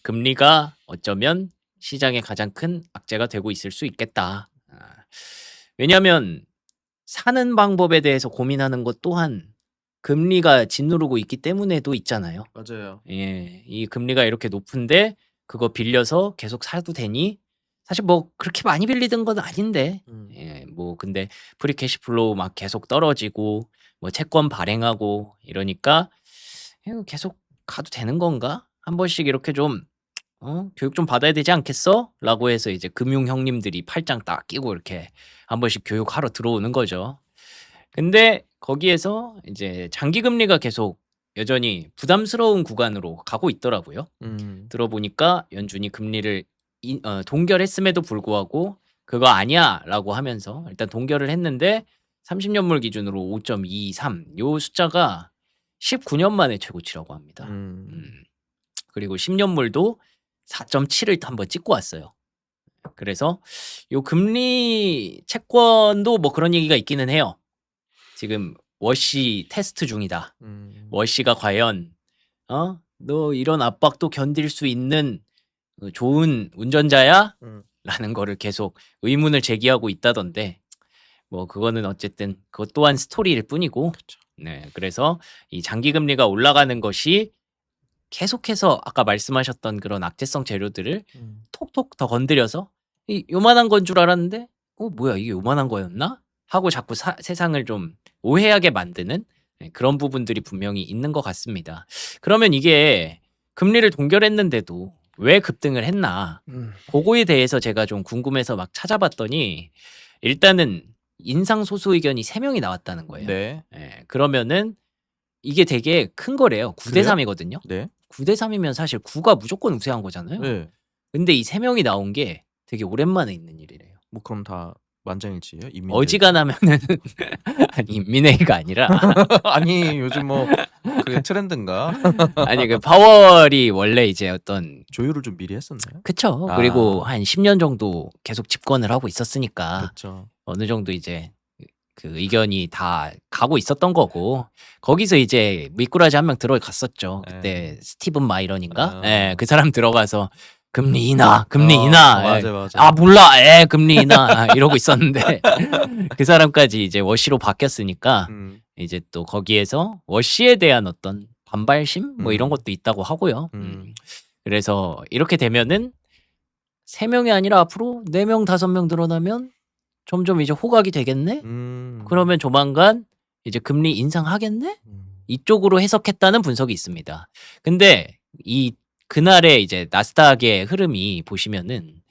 금리가 어쩌면 시장의 가장 큰 악재가 되고 있을 수 있겠다. 왜냐하면 사는 방법에 대해서 고민하는 것 또한 금리가 짓누르고 있기 때문에도 있잖아요. 맞아요. 예, 이 금리가 이렇게 높은데 그거 빌려서 계속 사도 되니? 사실 뭐 그렇게 많이 빌리던 건 아닌데, 예, 뭐 근데 프리 캐시플로우 막 계속 떨어지고 뭐 채권 발행하고 이러니까 계속 가도 되는 건가? 한 번씩 이렇게 좀 교육 좀 받아야 되지 않겠어? 라고 해서 이제 금융 형님들이 팔짱 딱 끼고 이렇게 한 번씩 교육하러 들어오는 거죠. 근데 거기에서 이제 장기 금리가 계속 여전히 부담스러운 구간으로 가고 있더라고요. 들어보니까 연준이 금리를 동결했음에도 불구하고 그거 아니야라고 하면서 일단 동결을 했는데 30년물 기준으로 5.23 요 숫자가 19년 만에 최고치라고 합니다. 그리고 10년물도 4.7을 한번 찍고 왔어요. 그래서 요 금리 채권도 뭐 그런 얘기가 있기는 해요. 지금 워시 테스트 중이다. 워시가 과연 너 이런 압박도 견딜 수 있는 좋은 운전자야? 라는 거를 계속 의문을 제기하고 있다던데 뭐 그거는 어쨌든 그것 또한 스토리일 뿐이고 그쵸. 네, 그래서 이 장기 금리가 올라가는 것이 계속해서 아까 말씀하셨던 그런 악재성 재료들을 톡톡 더 건드려서 요만한 건 줄 알았는데 뭐야 이게 요만한 거였나? 하고 자꾸 세상을 좀 오해하게 만드는 그런 부분들이 분명히 있는 것 같습니다. 그러면 이게 금리를 동결했는데도 왜 급등을 했나? 그거에 대해서 제가 좀 궁금해서 막 찾아봤더니 일단은 인상 소수 의견이 3명이 나왔다는 거예요. 네. 그러면은 이게 되게 큰 거래요. 9대 그래요? 3이거든요. 네. 9대 3이면 사실 9가 무조건 우세한 거잖아요. 네. 근데 이 3명이 나온 게 되게 오랜만에 있는 일이래요. 뭐 그럼 다 만장일치예요? 인민들? 어지간하면은 아니 인민회의가 아니라 아니 요즘 뭐 그게 트렌드인가? 아니 그 파월이 원래 이제 어떤 조율을 좀 미리 했었나요? 그쵸. 아. 그리고 한 10년 정도 계속 집권을 하고 있었으니까 그렇죠. 어느 정도 이제 그 의견이 다 가고 있었던 거고 거기서 이제 미꾸라지 한 명 들어갔었죠. 그때 스티븐 마이런인가? 예, 그 사람 들어가서 금리 인하, 금리 인하. 맞아, 예. 맞아. 아 몰라, 금리 인하 이러고 있었는데 그 사람까지 이제 워시로 바뀌었으니까 이제 또 거기에서 워시에 대한 어떤 반발심 뭐 이런 것도 있다고 하고요. 그래서 이렇게 되면은 3명이 아니라 앞으로 4명, 5명 늘어나면 점점 이제 호각이 되겠네? 그러면 조만간 이제 금리 인상하겠네? 이쪽으로 해석했다는 분석이 있습니다. 근데 그날의 이제 나스닥의 흐름이 보시면은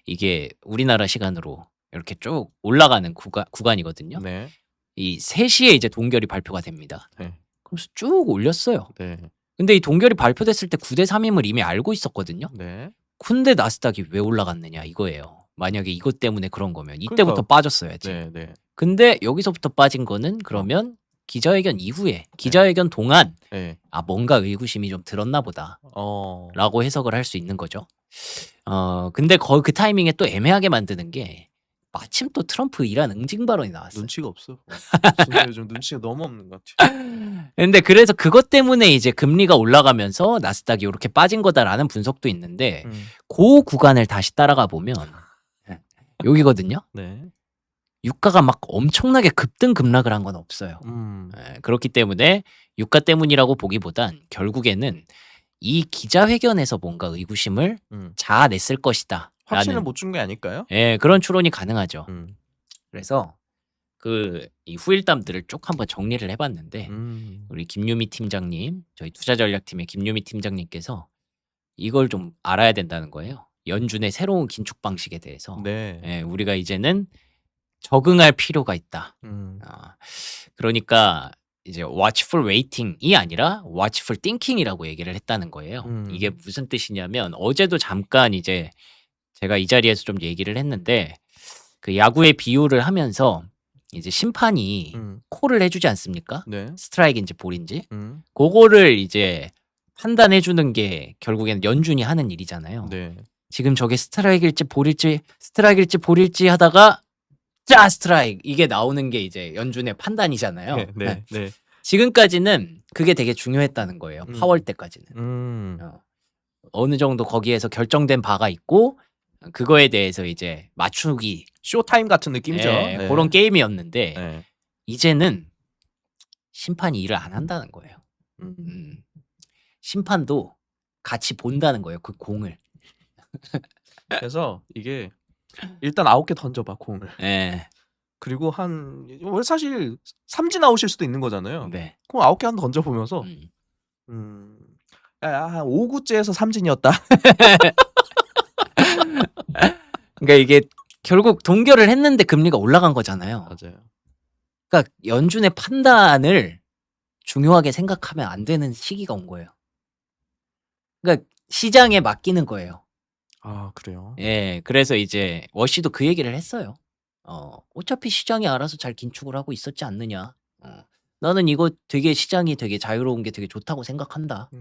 이게 우리나라 시간으로 이렇게 쭉 올라가는 구간이거든요. 네. 이 3시에 이제 동결이 발표가 됩니다. 네. 그래서 쭉 올렸어요. 네. 근데 이 동결이 발표됐을 때 9대 3임을 이미 알고 있었거든요. 네. 근데 나스닥이 왜 올라갔느냐 이거예요. 만약에 이것 때문에 그런 거면 이때부터 그러니까. 빠졌어야지. 네, 네. 근데 여기서부터 빠진 거는 그러면 기자회견 이후에 기자회견 동안 네. 뭔가 의구심이 좀 들었나 보다 라고 해석을 할 수 있는 거죠. 근데 그 타이밍에 또 애매하게 만드는 게 마침 또 트럼프 이란 응징 발언이 나왔어요. 눈치가 없어. 진짜 요즘 눈치가 너무 없는 것 같아. 근데 그래서 그것 때문에 이제 금리가 올라가면서 나스닥이 이렇게 빠진 거다라는 분석도 있는데 그 구간을 다시 따라가 보면 여기거든요. 네. 유가가 막 엄청나게 급등 급락을 한 건 없어요. 그렇기 때문에 유가 때문이라고 보기보단 결국에는 이 기자회견에서 뭔가 의구심을 자아냈을 것이다. 확신을 못 준 게 아닐까요? 예, 그런 추론이 가능하죠. 그래서 이 후일담들을 쭉 한번 정리를 해봤는데 우리 김유미 팀장님, 저희 투자전략팀의 김유미 팀장님께서 이걸 좀 알아야 된다는 거예요. 연준의 새로운 긴축 방식에 대해서. 네. 예, 우리가 이제는 적응할 필요가 있다. 그러니까 이제 watchful waiting이 아니라 watchful thinking이라고 얘기를 했다는 거예요. 이게 무슨 뜻이냐면 어제도 잠깐 이제 제가 이 자리에서 좀 얘기를 했는데 그 야구의 비유를 하면서 이제 심판이 콜을 해주지 않습니까? 네. 스트라이크인지 볼인지 그거를 이제 판단해 주는 게 결국에는 연준이 하는 일이잖아요. 네. 지금 저게 스트라이크일지 볼일지 하다가 짜 스트라이크 이게 나오는 게 이제 연준의 판단이잖아요. 네. 네. 네. 지금까지는 그게 되게 중요했다는 거예요. 파월 때까지는. 어느 정도 거기에서 결정된 바가 있고 그거에 대해서 이제 맞추기 쇼타임 같은 느낌이죠. 예, 네. 그런 게임이었는데 네. 이제는 심판이 일을 안 한다는 거예요. 음. 심판도 같이 본다는 거예요. 그 공을. 그래서 이게 일단 9개 던져봐 공을. 예. 그리고 원 사실 삼진 아웃일 수도 있는 거잖아요. 네. 공 9개 한 던져보면서 음. 한 5구째에서 삼진이었다. 그러니까 이게 결국 동결을 했는데 금리가 올라간 거잖아요. 맞아요. 그러니까 연준의 판단을 중요하게 생각하면 안 되는 시기가 온 거예요. 그러니까 시장에 맡기는 거예요. 아 그래요? 예. 그래서 이제 워시도 그 얘기를 했어요. 어차피 시장이 알아서 잘 긴축을 하고 있었지 않느냐. 나는 이거 되게 시장이 되게 자유로운 게 되게 좋다고 생각한다.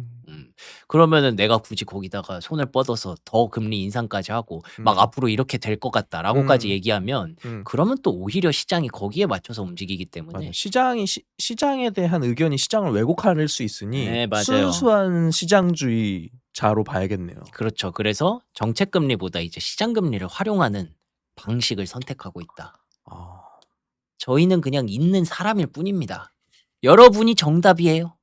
그러면은 내가 굳이 거기다가 손을 뻗어서 더 금리 인상까지 하고 막 앞으로 이렇게 될 것 같다라고까지 얘기하면 그러면 또 오히려 시장이 거기에 맞춰서 움직이기 때문에 맞아요. 시장에 대한 의견이 시장을 왜곡할 수 있으니 네, 맞아요. 순수한 시장주의자로 봐야겠네요. 그렇죠. 그래서 정책 금리보다 이제 시장 금리를 활용하는 방식을 선택하고 있다. 아, 저희는 그냥 있는 사람일 뿐입니다. 여러분이 정답이에요.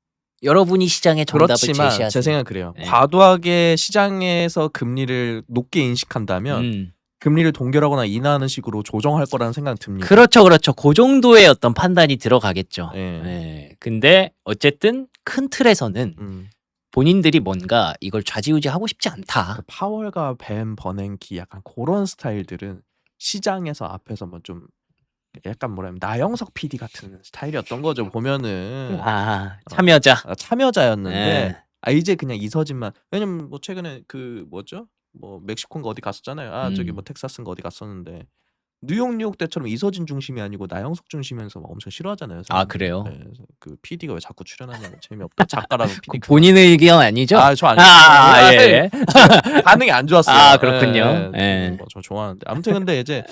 여러분이 시장의 정답을 그렇지만 제시하세요. 제 생각은 그래요. 네. 과도하게 시장에서 금리를 높게 인식한다면 금리를 동결하거나 인하하는 식으로 조정할 거라는 생각이 듭니다. 그렇죠, 그렇죠. 그 정도의 어떤 판단이 들어가겠죠. 예. 예. 근데 어쨌든 큰 틀에서는 본인들이 뭔가 이걸 좌지우지하고 싶지 않다. 그 파월과 벤 버냉키 약간 그런 스타일들은 시장에서 앞에서 뭐 좀 약간 뭐라 하면 나영석 PD 같은 스타일이었던 거죠. 보면은 참여자. 참여자였는데 예. 이제 그냥 이서진만. 왜냐면 뭐 최근에 그 뭐죠? 뭐 멕시코인가 어디 갔었잖아요. 저기 뭐 텍사스인가 어디 갔었는데 뉴욕 때처럼 이서진 중심이 아니고 나영석 중심에서 막 엄청 싫어하잖아요. 아, 그래요? 네, 그래서 그 PD가 왜 자꾸 출연하냐고 재미없다. 작가라고 그 PD. 본인의 의견 아니죠? 저 아니에요. 예. 반응이 안 좋았어요. 아, 그렇군요. 예. 저 좋아하는데 아무튼 근데 이제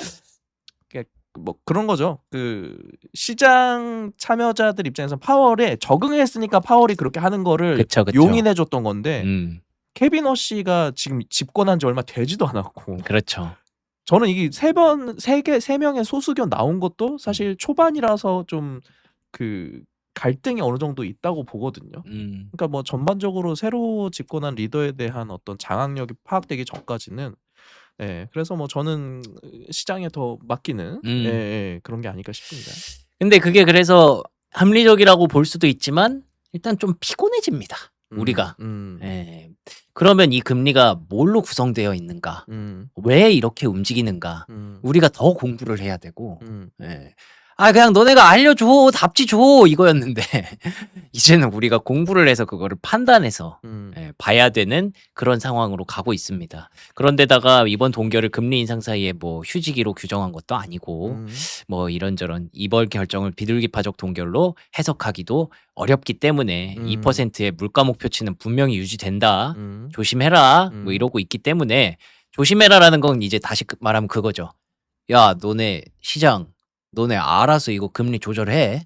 뭐 그런 거죠. 그 시장 참여자들 입장에서 파월에 적응했으니까 파월이 그렇게 하는 거를 그쵸. 용인해줬던 건데 케빈 허씨가 지금 집권한 지 얼마 되지도 않았고. 그렇죠. 저는 이게 세 명의 소수견 나온 것도 사실 초반이라서 좀 그 갈등이 어느 정도 있다고 보거든요. 그러니까 뭐 전반적으로 새로 집권한 리더에 대한 어떤 장악력이 파악되기 전까지는 그래서 뭐 저는 시장에 더 맡기는 그런 게 아닐까 싶습니다. 근데 그게 그래서 합리적이라고 볼 수도 있지만 일단 좀 피곤해집니다. 우리가. 예. 그러면 이 금리가 뭘로 구성되어 있는가? 왜 이렇게 움직이는가? 우리가 더 공부를 해야 되고. 예. 그냥 너네가 알려줘, 답지 줘 이거였는데 이제는 우리가 공부를 해서 그거를 판단해서 봐야 되는 그런 상황으로 가고 있습니다. 그런데다가 이번 동결을 금리 인상 사이에 뭐 휴지기로 규정한 것도 아니고 뭐 이런저런 이번 결정을 비둘기파적 동결로 해석하기도 어렵기 때문에 2%의 물가 목표치는 분명히 유지된다. 조심해라. 뭐 이러고 있기 때문에 조심해라라는 건 이제 다시 말하면 그거죠. 야, 너네 시장 너네 알아서 이거 금리 조절해.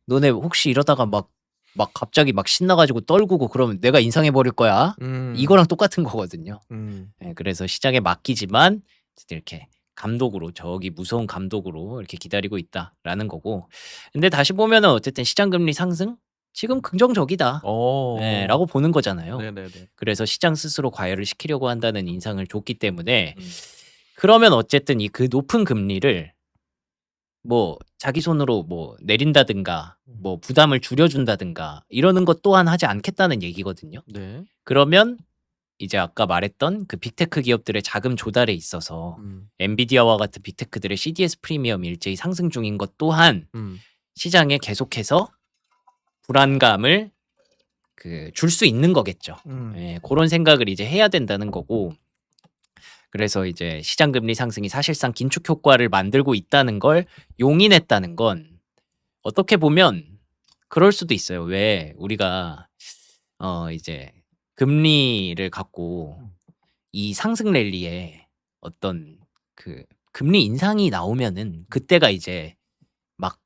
너네 혹시 이러다가 막 갑자기 막 신나가지고 떨구고 그러면 내가 인상해 버릴 거야. 이거랑 똑같은 거거든요. 그래서 시장에 맡기지만 이렇게 감독으로 저기 무서운 감독으로 이렇게 기다리고 있다라는 거고. 근데 다시 보면은 어쨌든 시장 금리 상승 지금 긍정적이다. 라고 보는 거잖아요. 네네네. 그래서 시장 스스로 과열을 시키려고 한다는 인상을 줬기 때문에 그러면 어쨌든 이 그 높은 금리를 뭐 자기 손으로 뭐 내린다든가 뭐 부담을 줄여준다든가 이러는 것 또한 하지 않겠다는 얘기거든요. 네. 그러면 이제 아까 말했던 그 빅테크 기업들의 자금 조달에 있어서 엔비디아와 같은 빅테크들의 CDS 프리미엄 일제히 상승 중인 것 또한 시장에 계속해서 불안감을 줄 수 있는 거겠죠. 그런 생각을 이제 해야 된다는 거고. 그래서 이제 시장 금리 상승이 사실상 긴축 효과를 만들고 있다는 걸 용인했다는 건 어떻게 보면 그럴 수도 있어요. 왜 우리가 이제 금리를 갖고 이 상승 랠리에 어떤 그 금리 인상이 나오면은 그때가 이제 막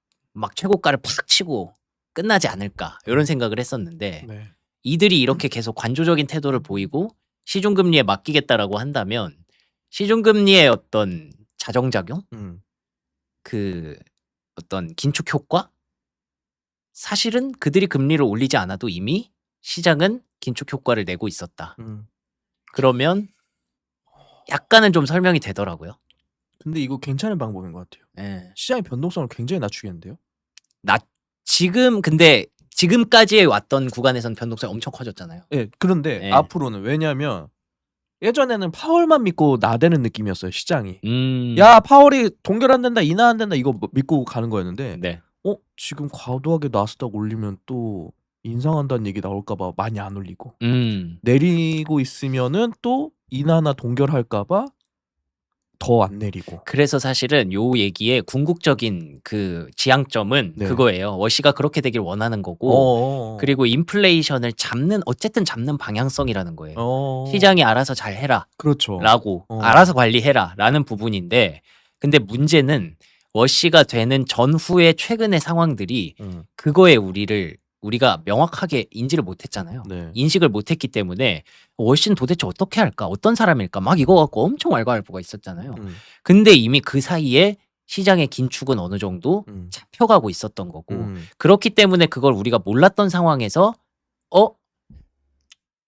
최고가를 팍 치고 끝나지 않을까 이런 생각을 했었는데 네. 이들이 이렇게 계속 관조적인 태도를 보이고 시중금리에 맡기겠다라고 한다면 시중금리의 어떤 자정작용, 그 어떤 긴축 효과, 사실은 그들이 금리를 올리지 않아도 이미 시장은 긴축 효과를 내고 있었다. 그러면 약간은 좀 설명이 되더라고요. 근데 이거 괜찮은 방법인 것 같아요. 예. 시장의 변동성을 굉장히 낮추겠는데요? 근데 지금까지의 왔던 구간에서는 변동성이 엄청 커졌잖아요. 예. 그런데 예. 앞으로는 왜냐하면 예전에는 파월만 믿고 나대는 느낌이었어요, 시장이. 음. 야, 파월이 동결 안 된다, 인하 안 된다 이거 믿고 가는 거였는데 네. 지금 과도하게 나스닥 올리면 또 인상한다는 얘기 나올까 봐 많이 안 올리고 내리고 있으면은 또 인하나 동결할까 봐 더 안 내리고. 그래서 사실은 요 얘기의 궁극적인 그 지향점은 네. 그거예요. 워시가 그렇게 되길 원하는 거고 그리고 인플레이션을 어쨌든 잡는 방향성이라는 거예요. 시장이 알아서 잘 해라. 그렇죠. 라고 알아서 관리해라 라는 부분인데 근데 문제는 워시가 되는 전후의 최근의 상황들이 그거에 우리가 명확하게 인지를 못했잖아요. 네. 인식을 못했기 때문에 워시는 도대체 어떻게 할까? 어떤 사람일까? 막 이거 갖고 엄청 왈가왈부가 있었잖아요. 근데 이미 그 사이에 시장의 긴축은 어느 정도 잡혀가고 있었던 거고 그렇기 때문에 그걸 우리가 몰랐던 상황에서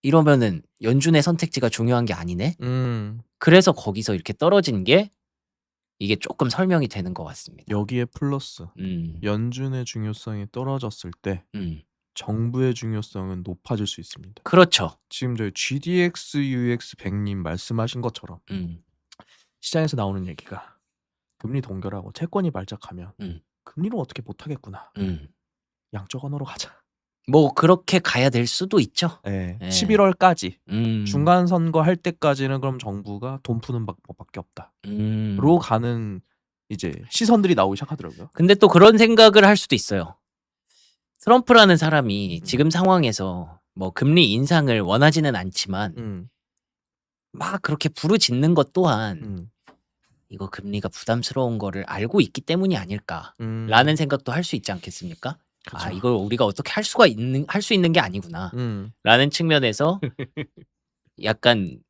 이러면은 연준의 선택지가 중요한 게 아니네? 그래서 거기서 이렇게 떨어진 게 이게 조금 설명이 되는 것 같습니다. 여기에 플러스 연준의 중요성이 떨어졌을 때 정부의 중요성은 높아질 수 있습니다. 그렇죠. 지금 저희 GDX UX 100님 말씀하신 것처럼 시장에서 나오는 얘기가 금리 동결하고 채권이 발작하면 금리를 어떻게 못하겠구나. 양적 언어로 가자. 뭐 그렇게 가야 될 수도 있죠. 네. 예. 11월까지 중간 선거 할 때까지는 그럼 정부가 돈 푸는 방법밖에 없다. 로 가는 이제 시선들이 나오기 시작하더라고요. 근데 또 그런 생각을 할 수도 있어요. 트럼프라는 사람이 지금 상황에서 뭐 금리 인상을 원하지는 않지만 막 그렇게 부르짖는 것 또한 이거 금리가 부담스러운 거를 알고 있기 때문이 아닐까라는 생각도 할 수 있지 않겠습니까? 그쵸. 이걸 우리가 어떻게 할 수 있는 게 아니구나. 라는 측면에서 약간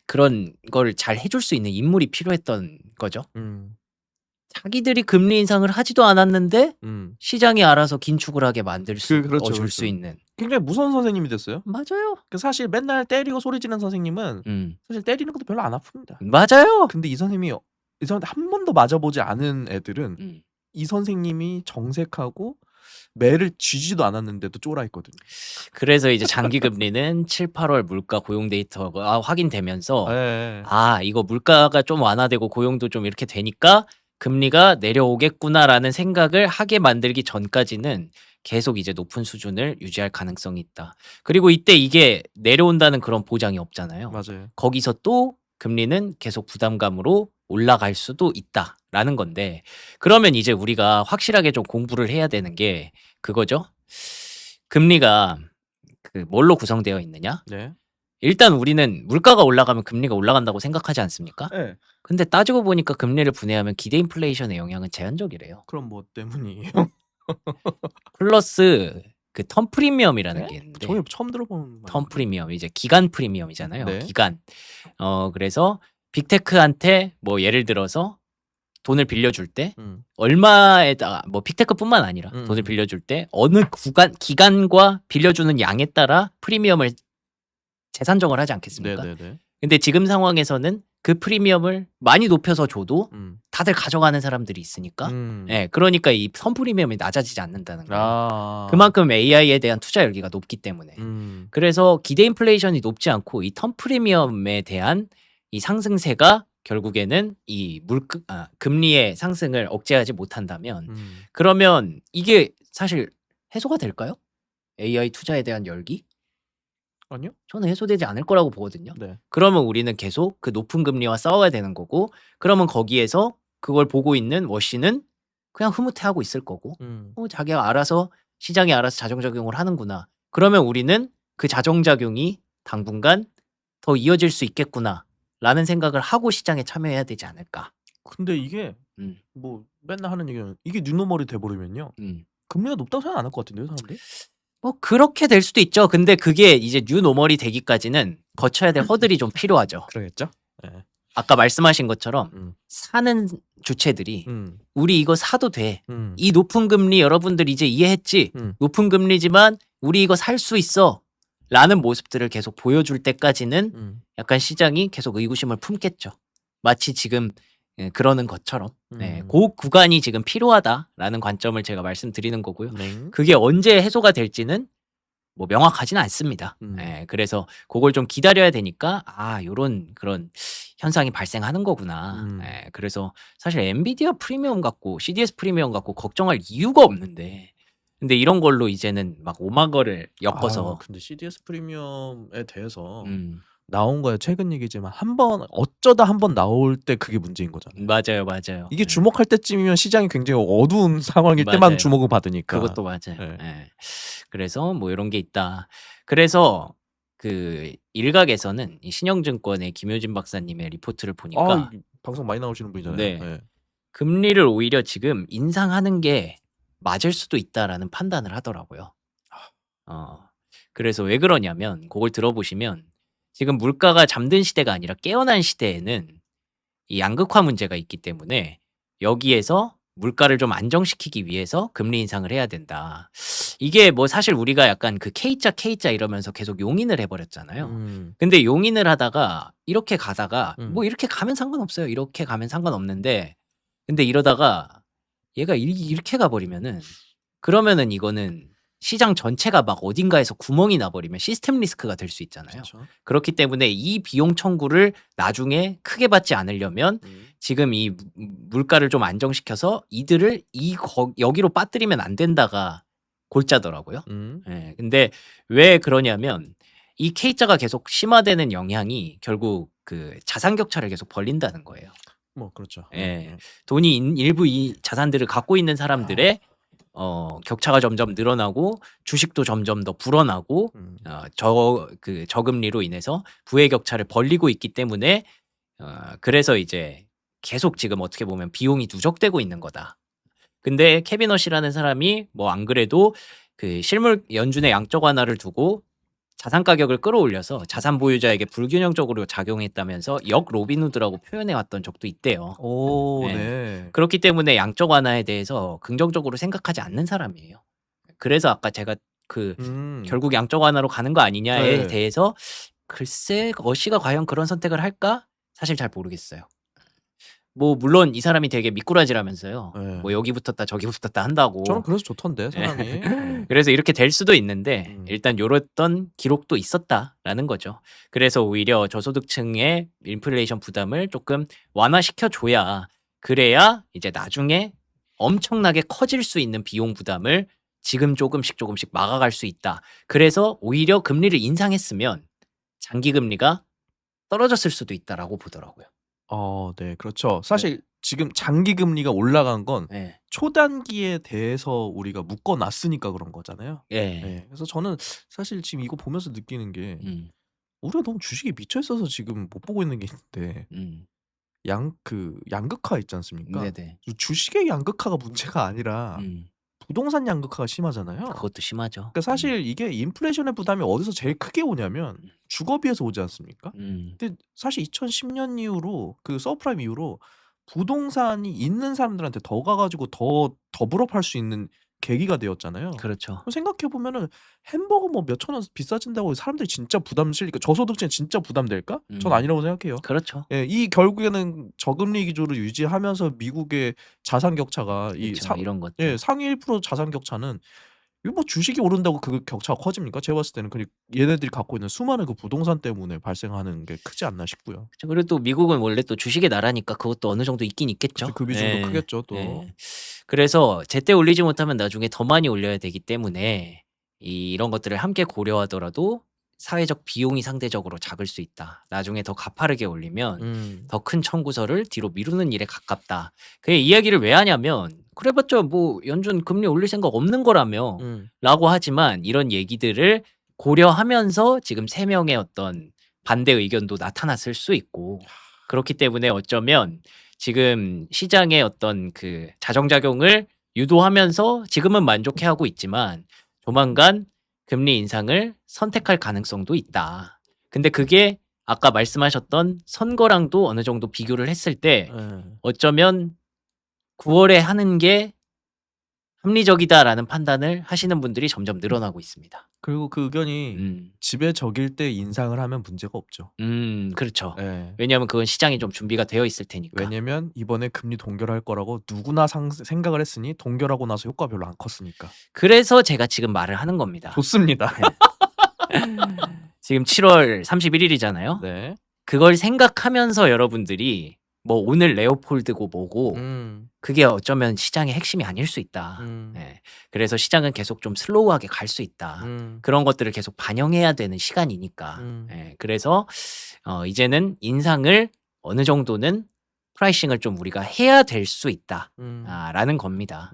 그런 걸 잘 해줄 수 있는 인물이 필요했던 거죠. 자기들이 금리 인상을 하지도 않았는데 시장이 알아서 긴축을 하게 만들 줄 그렇죠. 수 있는. 굉장히 무서운 선생님이 됐어요. 맞아요. 사실 맨날 때리고 소리 지르는 선생님은 사실 때리는 것도 별로 안 아픕니다. 맞아요. 근데 이 선생님이 한 번도 맞아보지 않은 애들은 이 선생님이 정색하고 매를 쥐지도 않았는데도 쫄아 있거든요. 그래서 이제 장기 금리는 7, 8월 물가 고용 데이터가 확인되면서 이거 물가가 좀 완화되고 고용도 좀 이렇게 되니까 금리가 내려오겠구나라는 생각을 하게 만들기 전까지는 계속 이제 높은 수준을 유지할 가능성이 있다. 그리고 이때 이게 내려온다는 그런 보장이 없잖아요. 맞아요. 거기서 또 금리는 계속 부담감으로 올라갈 수도 있다라는 건데 그러면 이제 우리가 확실하게 좀 공부를 해야 되는 게 그거죠. 금리가 뭘로 구성되어 있느냐? 네. 일단 우리는 물가가 올라가면 금리가 올라간다고 생각하지 않습니까? 네. 근데 따지고 보니까 금리를 분해하면 기대 인플레이션의 영향은 제한적이래요. 그럼 뭐 때문이에요? 플러스 그 텀 프리미엄이라는 네? 게 있는데 저희 처음 들어보는 텀 프리미엄 이제 기간 프리미엄이잖아요. 네. 기간. 그래서 빅테크한테 뭐 예를 들어서 돈을 빌려줄 때 얼마에다가 뭐 빅테크뿐만 아니라 돈을 빌려줄 때 어느 기간과 빌려주는 양에 따라 프리미엄을 재산정을 하지 않겠습니까? 네네네. 근데 지금 상황에서는 그 프리미엄을 많이 높여서 줘도 다들 가져가는 사람들이 있으니까 그러니까 이 선 프리미엄이 낮아지지 않는다는 거예요. 그만큼 AI에 대한 투자 열기가 높기 때문에 그래서 기대 인플레이션이 높지 않고 이 턴 프리미엄에 대한 이 상승세가 결국에는 이 금리의 상승을 억제하지 못한다면 그러면 이게 사실 해소가 될까요? AI 투자에 대한 열기? 아니요? 저는 해소되지 않을 거라고 보거든요. 네. 그러면 우리는 계속 그 높은 금리와 싸워야 되는 거고 그러면 거기에서 그걸 보고 있는 워시는 그냥 흐뭇해하고 있을 거고 자기가 알아서 시장이 알아서 자정작용을 하는구나. 그러면 우리는 그 자정작용이 당분간 더 이어질 수 있겠구나 라는 생각을 하고 시장에 참여해야 되지 않을까. 근데 이게 뭐 맨날 하는 얘기는 이게 뉴노멀이 돼버리면요 금리가 높다고 생각 안 할 것 같은데요 사람들이? 뭐 그렇게 될 수도 있죠. 근데 그게 이제 뉴 노멀이 되기까지는 거쳐야 될 허들이 좀 필요하죠. 그러겠죠? 예. 아까 말씀하신 것처럼 음. 사는 주체들이 음. 우리 이거 사도 돼. 음. 이 높은 금리 여러분들 이제 이해했지? 높은 금리지만 우리 이거 살 수 있어. 라는 모습들을 계속 보여줄 때까지는 약간 시장이 계속 의구심을 품겠죠. 마치 지금 그러는 것처럼. 네, 그 구간이 지금 필요하다라는 관점을 제가 말씀드리는 거고요. 네. 그게 언제 해소가 될지는 뭐 명확하지는 않습니다. 예, 그래서 그걸 좀 기다려야 되니까 요런 그런 현상이 발생하는 거구나. 예, 그래서 사실 엔비디아 프리미엄 갖고 CDS 프리미엄 갖고 걱정할 이유가 없는데 근데 이런 걸로 이제는 막 오마거를 엮어서 근데 CDS 프리미엄에 대해서 음, 나온 거야 최근 얘기지만 어쩌다 한 번 나올 때 그게 문제인 거잖아요. 맞아요. 이게 예, 주목할 때쯤이면 시장이 굉장히 어두운 상황일 때만 맞아요. 주목을 받으니까. 그것도 맞아요. 예. 예. 그래서 뭐 이런 게 있다. 그래서 그 일각에서는 이 신영증권의 김효진 박사님의 리포트를 보니까 이 방송 많이 나오시는 분이잖아요. 네. 예. 금리를 오히려 지금 인상하는 게 맞을 수도 있다라는 판단을 하더라고요. 그래서 왜 그러냐면 그걸 들어보시면 지금 물가가 잠든 시대가 아니라 깨어난 시대에는 이 양극화 문제가 있기 때문에 여기에서 물가를 좀 안정시키기 위해서 금리 인상을 해야 된다. 이게 뭐 사실 우리가 약간 그 K자 이러면서 계속 용인을 해버렸잖아요. 근데 용인을 하다가 이렇게 가다가 뭐 이렇게 가면 상관없어요. 이렇게 가면 상관없는데 근데 이러다가 얘가 이렇게 가버리면은 그러면은 이거는 시장 전체가 막 어딘가에서 구멍이 나버리면 시스템 리스크가 될 수 있잖아요. 그렇죠. 그렇기 때문에 이 비용 청구를 나중에 크게 받지 않으려면 지금 이 물가를 좀 안정시켜서 이들을 여기로 빠뜨리면 안 된다가 골자더라고요. 예, 근데 왜 그러냐면 이 K자가 계속 심화되는 영향이 결국 그 자산 격차를 계속 벌린다는 거예요. 뭐 그렇죠. 예. 돈이 일부 이 자산들을 갖고 있는 사람들의 격차가 점점 늘어나고 주식도 점점 더 불어나고 저금리로 인해서 부의 격차를 벌리고 있기 때문에 그래서 이제 계속 지금 어떻게 보면 비용이 누적되고 있는 거다. 근데 케빈 허시라는 사람이 뭐 안 그래도 그 실물 연준의 양적 완화를 두고 자산 가격을 끌어올려서 자산 보유자에게 불균형적으로 작용했다면서 역 로빈후드라고 표현해 왔던 적도 있대요. 오, 네. 네. 그렇기 때문에 양적 완화에 대해서 긍정적으로 생각하지 않는 사람이에요. 그래서 아까 제가 결국 양적 완화로 가는 거 아니냐에 네. 대해서 글쎄 어시가 과연 그런 선택을 할까? 사실 잘 모르겠어요. 뭐 물론 이 사람이 되게 미꾸라지라면서요. 네. 뭐 여기 붙었다 저기 붙었다 한다고. 저는 그래서 좋던데 사람이. 그래서 이렇게 될 수도 있는데 음. 일단 요랬던 기록도 있었다라는 거죠. 그래서 오히려 저소득층의 인플레이션 부담을 조금 완화시켜 줘야 그래야 이제 나중에 엄청나게 커질 수 있는 비용 부담을 지금 조금씩 막아갈 수 있다. 그래서 오히려 금리를 인상했으면 장기 금리가 떨어졌을 수도 있다라고 보더라고요. 네, 그렇죠. 사실 지금 장기 금리가 올라간 건 네. 초단기에 대해서 우리가 묶어 놨으니까 그런 거잖아요. 예. 네. 그래서 저는 사실 지금 이거 보면서 느끼는 게 음. 우리가 너무 주식에 미쳐 있어서 지금 못 보고 있는 게 있는데 양극화 있지 않습니까? 네네. 주식의 양극화가 문제가 아니라 부동산 양극화가 심하잖아요. 그것도 심하죠. 그러니까 사실 이게 인플레이션의 부담이 어디서 제일 크게 오냐면 주거비에서 오지 않습니까? 근데 사실 2010년 이후로 그 서프라임 이후로 부동산이 있는 사람들한테 더 가가지고 더 불업할 수 있는 계기가 되었잖아요. 그렇죠. 생각해 보면은 햄버거 뭐 몇천 원 비싸진다고 사람들이 진짜 부담 실니까 저소득층 진짜 부담될까? 전 아니라고 생각해요. 그렇죠. 예, 이 결국에는 저금리 기조를 유지하면서 미국의 자산 격차가 그렇죠. 이런 것들. 예, 상위 1% 자산 격차는 이거 뭐 주식이 오른다고 그 격차가 커집니까? 제가 봤을 때는 그냥 얘네들이 갖고 있는 수많은 그 부동산 때문에 발생하는 게 크지 않나 싶고요. 그렇죠. 그리고 또 미국은 원래 또 주식의 나라니까 그것도 어느 정도 있긴 있겠죠. 그 비중도 크겠죠, 또. 그래서 제때 올리지 못하면 나중에 더 많이 올려야 되기 때문에 이런 것들을 함께 고려하더라도 사회적 비용이 상대적으로 작을 수 있다. 나중에 더 가파르게 올리면 더 큰 청구서를 뒤로 미루는 일에 가깝다. 그 이야기를 왜 하냐면 그래봤자 뭐 연준 금리 올릴 생각 없는 거라며 라고 하지만 이런 얘기들을 고려하면서 지금 3명의 어떤 반대 의견도 나타났을 수 있고 그렇기 때문에 어쩌면 지금 시장의 어떤 그 자정작용을 유도하면서 지금은 만족해하고 있지만 조만간 금리 인상을 선택할 가능성도 있다. 근데 그게 아까 말씀하셨던 선거랑도 어느 정도 비교를 했을 때 예. 어쩌면 9월에 하는 게 합리적이다라는 판단을 하시는 분들이 점점 늘어나고 있습니다. 그리고 그 의견이 음, 집에 적일 때 인상을 하면 문제가 없죠. 그렇죠. 예. 왜냐하면 그건 시장이 좀 준비가 되어 있을 테니까. 왜냐면 이번에 금리 동결할 거라고 누구나 생각을 했으니 동결하고 나서 효과가 별로 안 컸으니까. 그래서 제가 지금 말을 하는 겁니다. 좋습니다. 지금 7월 31일이잖아요. 네. 그걸 생각하면서 여러분들이 뭐 오늘 레오폴드고 뭐고 그게 어쩌면 시장의 핵심이 아닐 수 있다. 예. 그래서 시장은 계속 좀 슬로우하게 갈 수 있다. 그런 것들을 계속 반영해야 되는 시간이니까. 예. 그래서 이제는 인상을 어느 정도는 프라이싱을 좀 우리가 해야 될 수 있다. 라는 겁니다.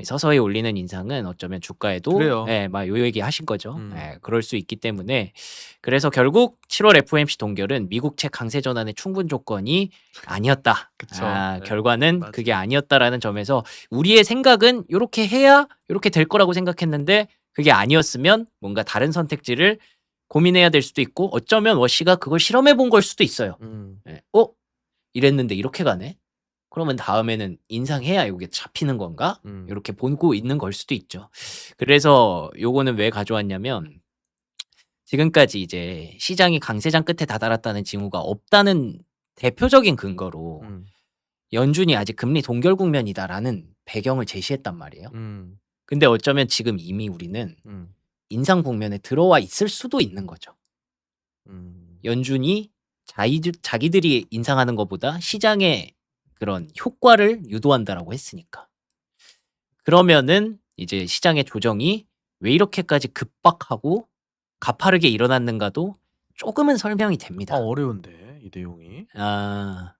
서서히 올리는 인상은 어쩌면 주가에도 그래요. 예, 막 요 얘기 하신 거죠. 예, 그럴 수 있기 때문에 그래서 결국 7월 FOMC 동결은 미국채 강세 전환의 충분 조건이 아니었다. 그쵸. 네. 결과는 맞아요. 그게 아니었다라는 점에서 우리의 생각은 이렇게 해야 이렇게 될 거라고 생각했는데 그게 아니었으면 뭔가 다른 선택지를 고민해야 될 수도 있고 어쩌면 워시가 그걸 실험해 본 걸 수도 있어요. 예, 이랬는데 이렇게 가네? 그러면 다음에는 인상해야 이게 잡히는 건가? 이렇게 보고 있는 걸 수도 있죠. 그래서 요거는 왜 가져왔냐면 지금까지 이제 시장이 강세장 끝에 다다랐다는 징후가 없다는 대표적인 근거로 연준이 아직 금리 동결 국면이다라는 배경을 제시했단 말이에요. 근데 어쩌면 지금 이미 우리는 인상 국면에 들어와 있을 수도 있는 거죠. 연준이 자기들이 인상하는 것보다 시장에 그런 효과를 유도한다라고 했으니까. 그러면은 이제 시장의 조정이 왜 이렇게까지 급박하고 가파르게 일어났는가도 조금은 설명이 됩니다. 어려운데 이 내용이. 아,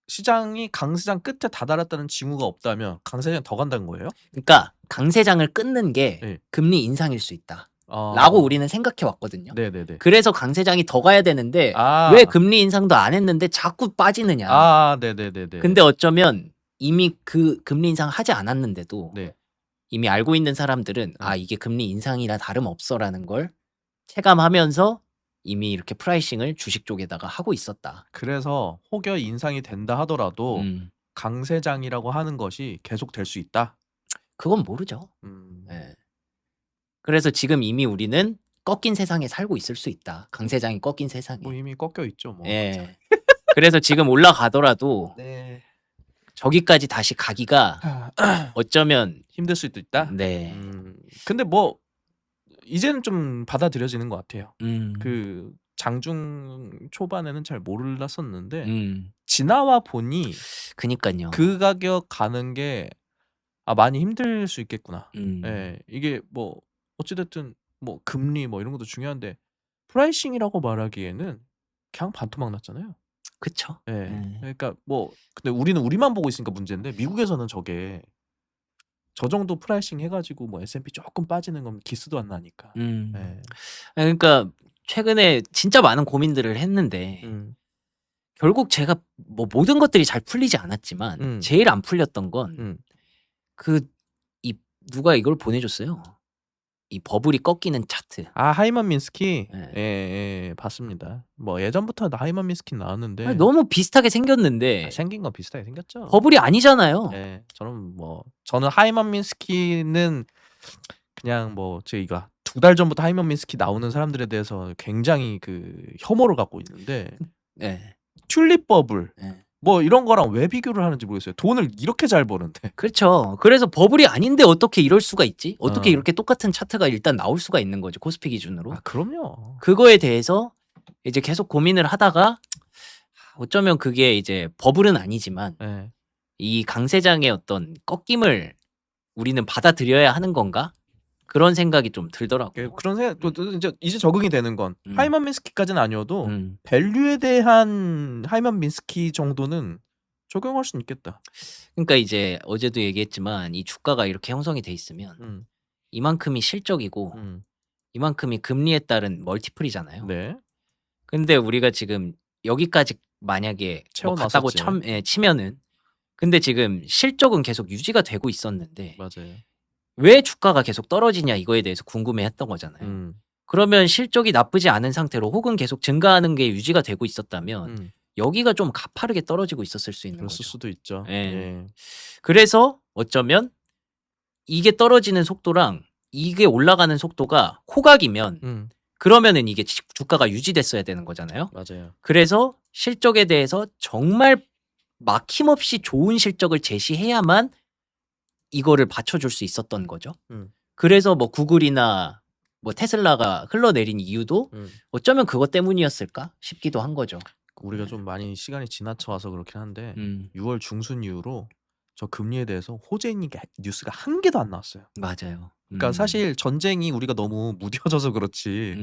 시장이 강세장 끝에 다다랐다는 징후가 없다면 강세장이 더 간다는 거예요? 그러니까 강세장을 끊는 게 네. 금리 인상일 수 있다. 아. 라고 우리는 생각해 왔거든요. 네네네. 그래서 강세장이 더 가야 되는데 아. 왜 금리 인상도 안 했는데 자꾸 빠지느냐. 아, 네네네네. 근데 어쩌면 이미 그 금리 인상 하지 않았는데도 네. 이미 알고 있는 사람들은 아 이게 금리 인상이나 다름없어라는 걸 체감하면서 이미 이렇게 프라이싱을 주식 쪽에다가 하고 있었다. 그래서 혹여 인상이 된다 하더라도 강세장이라고 하는 것이 계속 될 수 있다. 그건 모르죠. 예. 그래서 지금 이미 우리는 꺾인 세상에 살고 있을 수 있다. 강세장이 꺾인 세상에. 뭐 이미 꺾여 있죠, 뭐. 예. 그래서 지금 올라가더라도 네. 저기까지 다시 가기가 어쩌면 힘들 수도 있다. 네. 근데 뭐 이제는 좀 받아들여지는 것 같아요. 음. 그 장중 초반에는 잘 몰랐었는데 음. 지나와 보니 그니까요. 그 가격 가는 게 많이 힘들 수 있겠구나. 음. 예. 이게 뭐 어찌됐든 뭐 금리 뭐 이런 것도 중요한데 프라이싱이라고 말하기에는 그냥 반토막 났잖아요. 그쵸. 예. 예. 그러니까 뭐 근데 우리는 우리만 보고 있으니까 문제인데 미국에서는 저게 저 정도 프라이싱 해가지고 뭐 S&P 조금 빠지는 건 기스도 안 나니까. 예. 그러니까 최근에 진짜 많은 고민들을 했는데 결국 제가 뭐 모든 것들이 잘 풀리지 않았지만 제일 안 풀렸던 건 이 누가 이걸 보내줬어요. 이 버블이 꺾이는 차트. 하이먼 민스키. 예. 예, 봤습니다. 뭐 예전부터 하이먼 민스키 나왔는데 아니, 너무 비슷하게 생겼는데 생긴 건 비슷하게 생겼죠. 버블이 아니잖아요. 예, 저는 하이먼 민스키는 그냥 뭐 저희가 2달 전부터 하이먼 민스키 나오는 사람들에 대해서 굉장히 그 혐오를 갖고 있는데 네. 튤립 버블 네. 뭐 이런 거랑 왜 비교를 하는지 모르겠어요. 돈을 이렇게 잘 버는데. 그렇죠. 그래서 버블이 아닌데 어떻게 이럴 수가 있지? 어떻게 이렇게 똑같은 차트가 일단 나올 수가 있는 거죠. 코스피 기준으로. 그럼요. 그거에 대해서 이제 계속 고민을 하다가 어쩌면 그게 이제 버블은 아니지만 예. 이 강세장의 어떤 꺾임을 우리는 받아들여야 하는 건가? 그런 생각이 좀 들더라고요. 그런 생각 또 이제 적응이 되는 건 하이먼 민스키까지는 아니어도 음. 밸류에 대한 하이먼 민스키 정도는 적용할 수는 있겠다. 그러니까 이제 어제도 얘기했지만 이 주가가 이렇게 형성이 돼 있으면 이만큼이 실적이고 이만큼이 금리에 따른 멀티플이잖아요. 네. 근데 우리가 지금 여기까지 만약에 뭐 갔다고 채워놨었지. 치면은 근데 지금 실적은 계속 유지가 되고 있었는데 맞아요. 왜 주가가 계속 떨어지냐 이거에 대해서 궁금해했던 거잖아요. 그러면 실적이 나쁘지 않은 상태로 혹은 계속 증가하는 게 유지가 되고 있었다면 여기가 좀 가파르게 떨어지고 있었을 수 있는 그랬을 거죠. 수도 있죠. 예. 예. 그래서 어쩌면 이게 떨어지는 속도랑 이게 올라가는 속도가 호각이면 그러면은 이게 주가가 유지됐어야 되는 거잖아요. 맞아요. 그래서 실적에 대해서 정말 막힘없이 좋은 실적을 제시해야만 이거를 받쳐줄 수 있었던 거죠. 그래서 뭐 구글이나 뭐 테슬라가 흘러내린 이유도 어쩌면 그것 때문이었을까 싶기도 한 거죠. 우리가 좀 많이 시간이 지나쳐 와서 그렇긴 한데 6월 중순 이후로 저 금리에 대해서 호재인 게 뉴스가 한 개도 안 나왔어요. 맞아요. 그러니까 사실 전쟁이 우리가 너무 무뎌져서 그렇지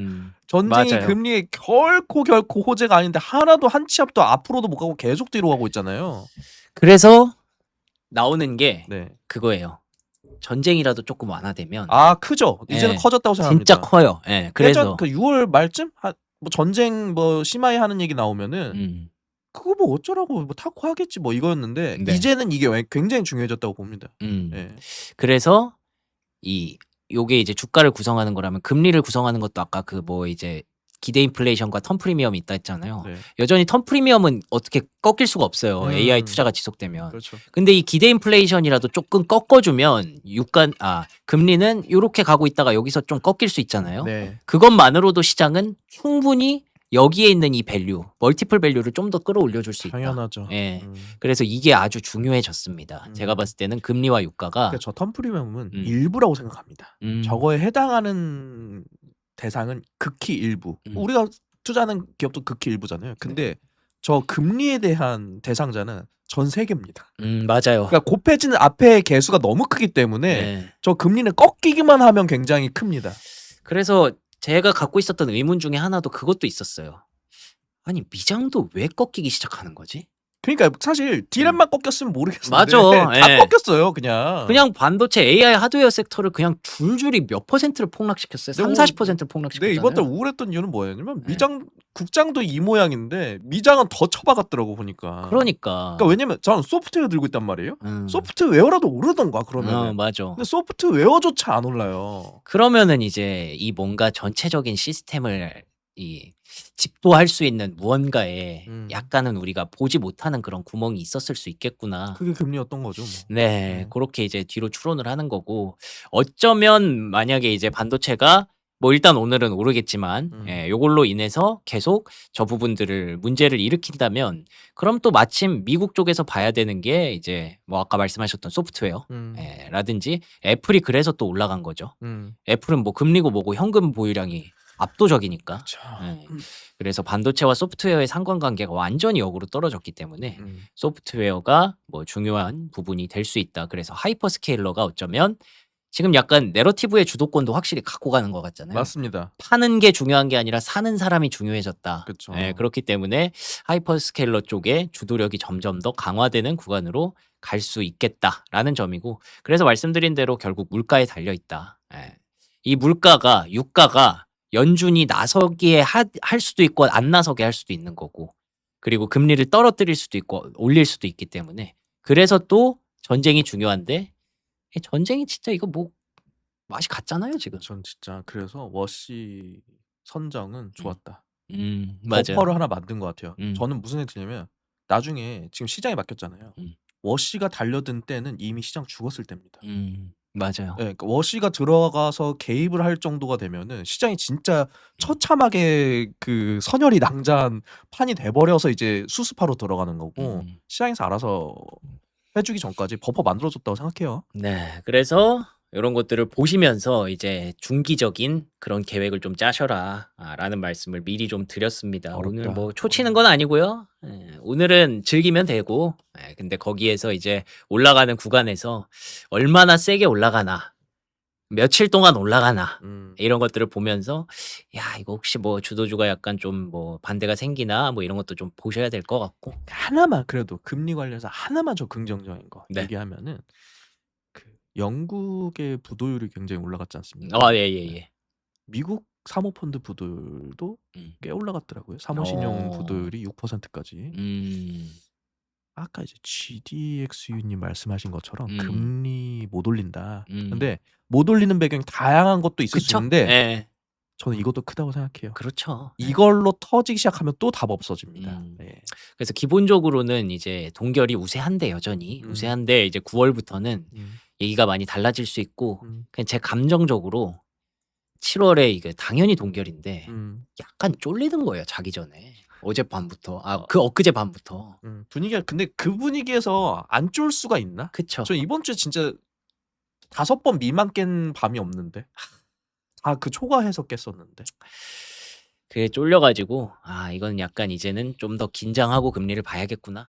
전쟁이 맞아요. 금리에 결코 호재가 아닌데 하나도 한 치 앞도 앞으로도 못 가고 계속 뒤로 가고 있잖아요. 그래서 나오는 게 네. 그거예요. 전쟁이라도 조금 완화되면 아 크죠. 이제는 예, 커졌다고 생각합니다. 진짜 커요. 예, 그래서 그 6월 말쯤 뭐 전쟁 뭐 심하게 하는 얘기 나오면은 그거 뭐 어쩌라고 뭐 타고 하겠지 뭐 이거였는데 네. 이제는 이게 굉장히 중요해졌다고 봅니다. 예. 그래서 요게 이제 주가를 구성하는 거라면 금리를 구성하는 것도 아까 그 뭐 이제 기대 인플레이션과 턴 프리미엄이 있다 했잖아요. 네. 여전히 턴 프리미엄은 어떻게 꺾일 수가 없어요. AI 투자가 지속되면. 그렇죠. 근데 이 기대 인플레이션이라도 조금 꺾어주면 금리는 요렇게 가고 있다가 여기서 좀 꺾일 수 있잖아요. 네. 그것만으로도 시장은 충분히 여기에 있는 이 밸류, 멀티플 밸류를 좀 더 끌어올려줄 수 있다. 당연하죠. 예. 그래서 이게 아주 중요해졌습니다. 제가 봤을 때는 금리와 유가가 그러니까 저 턴 프리미엄은 일부라고 생각합니다. 저거에 해당하는 대상은 극히 일부. 우리가 투자하는 기업도 극히 일부잖아요. 근데 저 금리에 대한 대상자는 전 세계입니다. 맞아요. 그러니까 곱해지는 앞에 개수가 너무 크기 때문에 저 금리는 꺾이기만 하면 굉장히 큽니다. 그래서 제가 갖고 있었던 의문 중에 하나도 그것도 있었어요. 아니 미장도 왜 꺾이기 시작하는 거지? 그러니까 사실 D램만 꺾였으면 모르겠는데 맞아. 다 예. 꺾였어요 그냥. 그냥 반도체 AI 하드웨어 섹터를 그냥 줄줄이 몇 %를 폭락시켰어요. 30-40%를 폭락시켰잖아요. 네, 이번 달 우울했던 이유는 뭐였냐면 국장도 이 모양인데 미장은 더 쳐박았더라고 보니까. 그러니까 왜냐면 저는 소프트웨어 들고 있단 말이에요. 소프트웨어라도 오르던가 그러면. 맞아. 근데 소프트웨어조차 안 올라요. 그러면은 이제 이 뭔가 전체적인 시스템을 집도할 수 있는 무언가에 약간은 우리가 보지 못하는 그런 구멍이 있었을 수 있겠구나. 그게 금리였던 거죠. 뭐. 네, 그렇게 이제 뒤로 추론을 하는 거고 어쩌면 만약에 이제 반도체가 뭐 일단 오늘은 오르겠지만 요걸로 인해서 계속 저 부분들을 문제를 일으킨다면 그럼 또 마침 미국 쪽에서 봐야 되는 게 이제 뭐 아까 말씀하셨던 소프트웨어 라든지 애플이 그래서 또 올라간 거죠. 애플은 뭐 금리고 뭐고 현금 보유량이 압도적이니까. 그쵸. 그래서 반도체와 소프트웨어의 상관관계가 완전히 역으로 떨어졌기 때문에 소프트웨어가 뭐 중요한 부분이 될 수 있다. 그래서 하이퍼스케일러가 어쩌면 지금 약간 내러티브의 주도권도 확실히 갖고 가는 것 같잖아요. 맞습니다. 파는 게 중요한 게 아니라 사는 사람이 중요해졌다. 그쵸. 그렇기 때문에 하이퍼스케일러 쪽에 주도력이 점점 더 강화되는 구간으로 갈 수 있겠다라는 점이고 그래서 말씀드린 대로 결국 물가에 달려 있다. 이 물가가 유가가 연준이 나서기에 할 수도 있고 안 나서게 할 수도 있는 거고 그리고 금리를 떨어뜨릴 수도 있고 올릴 수도 있기 때문에 그래서 또 전쟁이 중요한데 전쟁이 진짜 이거 뭐 맛이 갔잖아요 지금. 전 진짜 그래서 워시 선정은 좋았다. 맞아요. 버퍼를 하나 만든 것 같아요. 음. 저는 무슨 생각이냐면 나중에 지금 시장이 바뀌었잖아요. 워시가 달려든 때는 이미 시장 죽었을 때입니다. 맞아요. 네, 그러니까 워시가 들어가서 개입을 할 정도가 되면은 시장이 진짜 처참하게 그 선혈이 낭자한 판이 돼버려서 이제 수습하러 들어가는 거고 시장에서 알아서 해주기 전까지 버퍼 만들어줬다고 생각해요. 네, 그래서 이런 것들을 보시면서 이제 중기적인 그런 계획을 좀 짜셔라 라는 말씀을 미리 좀 드렸습니다. 오늘 어렵다. 뭐 초치는 건 아니고요. 오늘은 즐기면 되고 근데 거기에서 이제 올라가는 구간에서 얼마나 세게 올라가나 며칠 동안 올라가나 이런 것들을 보면서 야 이거 혹시 뭐 주도주가 약간 좀 뭐 반대가 생기나 뭐 이런 것도 좀 보셔야 될 것 같고 하나만 그래도 금리 관련해서 하나만 저 긍정적인 거 네. 얘기하면은 그 영국의 부도율이 굉장히 올라갔지 않습니까? 예. 미국 사모펀드 부도율도 꽤 올라갔더라고요. 사모신용 부도율이 6%까지. 아까 이제 GDX유님 말씀하신 것처럼 음. 금리 못 올린다. 음. 근데 못 올리는 배경이 다양한 것도 있을 수 그쵸? 있는데 예. 저는 이것도 크다고 생각해요. 그렇죠. 예. 이걸로 터지기 시작하면 또 답 없어집니다. 음. 예. 그래서 기본적으로는 이제 동결이 우세한데 여전히 우세한데 이제 9월부터는 얘기가 많이 달라질 수 있고 그냥 제 감정적으로 7월에 이게 당연히 동결인데 약간 쫄리는 거예요 자기 전에 어젯밤부터 그 엊그제 밤부터 분위기가 근데 그 분위기에서 안 쫄 수가 있나? 그쵸. 저 이번 주에 진짜 5번 미만 깬 밤이 없는데 다 그 초과해서 깼었는데 그게 쫄려가지고 이건 약간 이제는 좀 더 긴장하고 금리를 봐야겠구나.